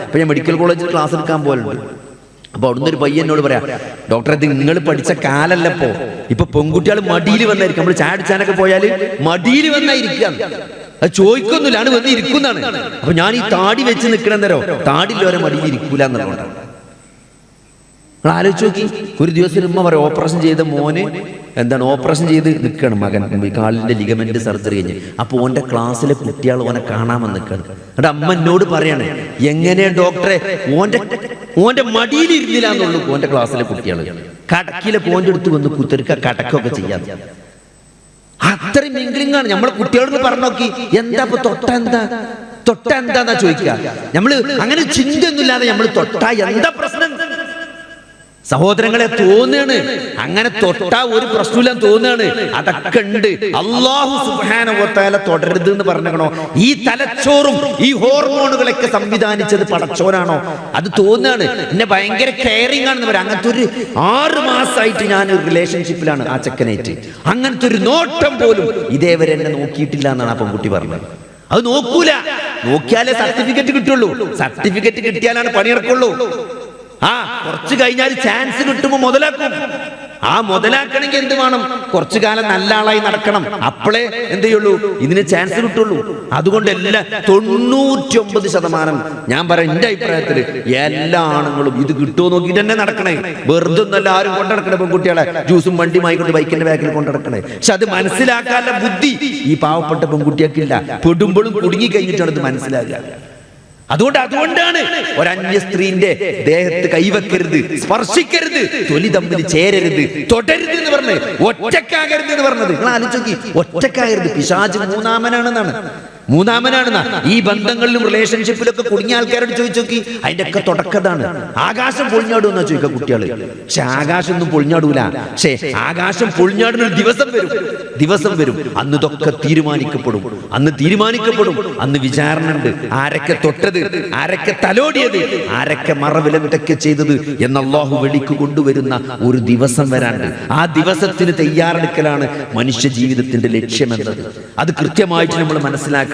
അപ്പൊ ഞാൻ മെഡിക്കൽ കോളേജിൽ ക്ലാസ് എടുക്കാൻ പോലുണ്ട്. അപ്പൊ അവിടുന്ന് ഒരു പയ്യൻ എന്നോട് പറയാം, ഡോക്ടറെ ഇത് നിങ്ങൾ പഠിച്ച കാലല്ലപ്പോ, ഇപ്പൊ പെൺകുട്ടികൾ മടിയിൽ വന്നായിരിക്കും. നമ്മൾ ചാടിച്ചാനൊക്കെ പോയാല് മടിയിൽ വന്നായിരിക്കാം, അത് ചോദിക്കൊന്നുമില്ല, ആണ് വന്ന് ഇരിക്കുന്നതാണ്. അപ്പൊ ഞാൻ ഈ താടി വെച്ച് നിൽക്കണെന്നേരോ താടില്ലോരെ മടിയിൽ ഇരിക്കൂല എന്നുള്ളതാണ്. നിങ്ങൾ ആലോചിച്ച് നോക്കി. ഒരു ദിവസം ഉമ്മ പറയാം, ഓപ്പറേഷൻ ചെയ്ത മോന് ഓപ്പറേഷൻ ചെയ്ത് നിൽക്കണം മകൻ, കാലിന്റെ ലിഗമെന്റ് സർജറി കഴിഞ്ഞ്. അപ്പൊ ഓന്റെ ക്ലാസ്സിലെ കുട്ടികൾ ഓനെ കാണാമെന്ന് നിൽക്കണം. എന്നിട്ട് അമ്മ എന്നോട് പറയാണ്, എങ്ങനെയാ ഡോക്ടറെ ഓന്റെ മടിയിൽ ഇരുന്നില്ല എന്നുള്ളൂ ഓന്റെ ക്ലാസ്സിലെ കുട്ടികൾ. കടക്കിലെ പോന്റെ അടുത്ത് വന്ന് കുത്തിരിക്ക കടക്കൊക്കെ ചെയ്യാം. അത്രയും മിംഗ്ലിംഗ് ആണ്. നമ്മളെ കുട്ടികളോട് പറഞ്ഞു നോക്കി, എന്താ ഇപ്പൊ തൊട്ട എന്താന്നാ ചോദിക്കുക. നമ്മള് അങ്ങനെ ചിന്തയൊന്നുമില്ലാതെ നമ്മൾ തൊട്ട എന്താ പ്രശ്നം സഹോദരങ്ങളെ തോന്നുകയാണ്. അങ്ങനെ തൊട്ടാ ഒരു പ്രശ്നമില്ല തോന്നുകയാണ്. അതൊക്കെ ഉണ്ട്. അല്ലാഹു സുബ്ഹാനഹു വ തആല തുടരുത് എന്ന് പറഞ്ഞോ. ഈ തലച്ചോറും ഈ ഹോർമോണുകളൊക്കെ സംവിധാനിച്ചത് പടച്ചോനാണോ? അത് തോന്നുകയാണ്. എന്നെ ഭയങ്കര കെയറിംഗ് ആണെന്ന് പറയാം. അങ്ങനത്തെ ഒരു 6 മാസമായിട്ട് ഞാൻ ഒരു റിലേഷൻഷിപ്പിലാണ് ആ ചെക്കനായിട്ട്. അങ്ങനത്തെ ഒരു നോട്ടം പോലും ഇതേവരെ എന്നെ നോക്കിയിട്ടില്ല എന്നാണ് ആ പെൺകുട്ടി പറഞ്ഞത്. അത് നോക്കൂല. നോക്കിയാലേ സർട്ടിഫിക്കറ്റ് കിട്ടുള്ളൂ. സർട്ടിഫിക്കറ്റ് കിട്ടിയാലാണ് പണിയെടുക്കുള്ളൂ. കുറച്ച് കഴിഞ്ഞാൽ ചാൻസ് കിട്ടുമ്പോ മുതലാക്കും. ആ മുതലാക്കണമെങ്കിൽ എന്ത് വേണം? കുറച്ചു കാലം നല്ല ആളായി നടക്കണം. അപ്പോഴേ എന്ത് ചെയ്യുള്ളൂ, ഇതിന് ചാൻസ് കിട്ടുള്ളൂ. അതുകൊണ്ട് എല്ലാ 99% ഞാൻ പറയാം, എന്റെ അഭിപ്രായത്തില് എല്ലാ ആണുങ്ങളും ഇത് കിട്ടുമോ നോക്കിയിട്ട് തന്നെ നടക്കണേ. വെറുതെ ഒന്നല്ല ആരും കൊണ്ടുനടക്കണേ. പെൺകുട്ടികളെ ജ്യൂസും വണ്ടി വാങ്ങിക്കൊണ്ട് ബൈക്കിന്റെ ബാക്കിൽ കൊണ്ടുനടക്കണേ. പക്ഷെ അത് മനസ്സിലാക്കാനുള്ള ബുദ്ധി ഈ പാവപ്പെട്ട പെൺകുട്ടിയൊക്കില്ല. പെടുമ്പോഴും കുടുങ്ങി കഴിഞ്ഞിട്ടാണ് ഇത് മനസ്സിലാക്കുക. അതുകൊണ്ടാണ് ഒരു അന്യ സ്ത്രീന്റെ ദേഹത്ത് കൈവെക്കരുത്, സ്പർശിക്കരുത്, തൊലി തമ്മിൽ ചേരരുത്, തൊടരുത് എന്ന് പറഞ്ഞത്, ഒറ്റക്കാകരുത് എന്ന് പറഞ്ഞത്. നിങ്ങൾ ആലോചിച്ച്, ഒറ്റക്കാകരുത്. പിശാച് മൂന്നാമനാണെന്നാ. ഈ ബന്ധങ്ങളിലും റിലേഷൻഷിപ്പിലൊക്കെ കുടുങ്ങിയ ആൾക്കാരോട് ചോദിച്ചു നോക്കി, അതിന്റെ ഒക്കെ തുടക്കതാണ്. ആകാശം പൊളിഞ്ഞാടുമെന്നാ ചോദിക്കുക കുട്ടികള്. പക്ഷെ ആകാശം ഒന്നും പൊളിഞ്ഞാടൂല. പക്ഷെ ആകാശം പൊളിഞ്ഞാടുന്ന ഒരു ദിവസം വരും. അന്ന് ഇതൊക്കെ തീരുമാനിക്കപ്പെടും. അന്ന് വിചാരണ ഉണ്ട്. ആരൊക്കെ തൊട്ടത്, ആരൊക്കെ തലോടിയത്, ആരൊക്കെ മറവിലെന്തൊക്കെ ചെയ്തത് എന്ന് അല്ലാഹു വെളിക്ക് കൊണ്ടുവരുന്ന ഒരു ദിവസം വരാണ്ട്. ആ ദിവസത്തിന് തയ്യാറെടുക്കലാണ് മനുഷ്യ ജീവിതത്തിന്റെ ലക്ഷ്യമെന്നത്. അത് കൃത്യമായിട്ട് നമ്മൾ മനസ്സിലാക്കണം.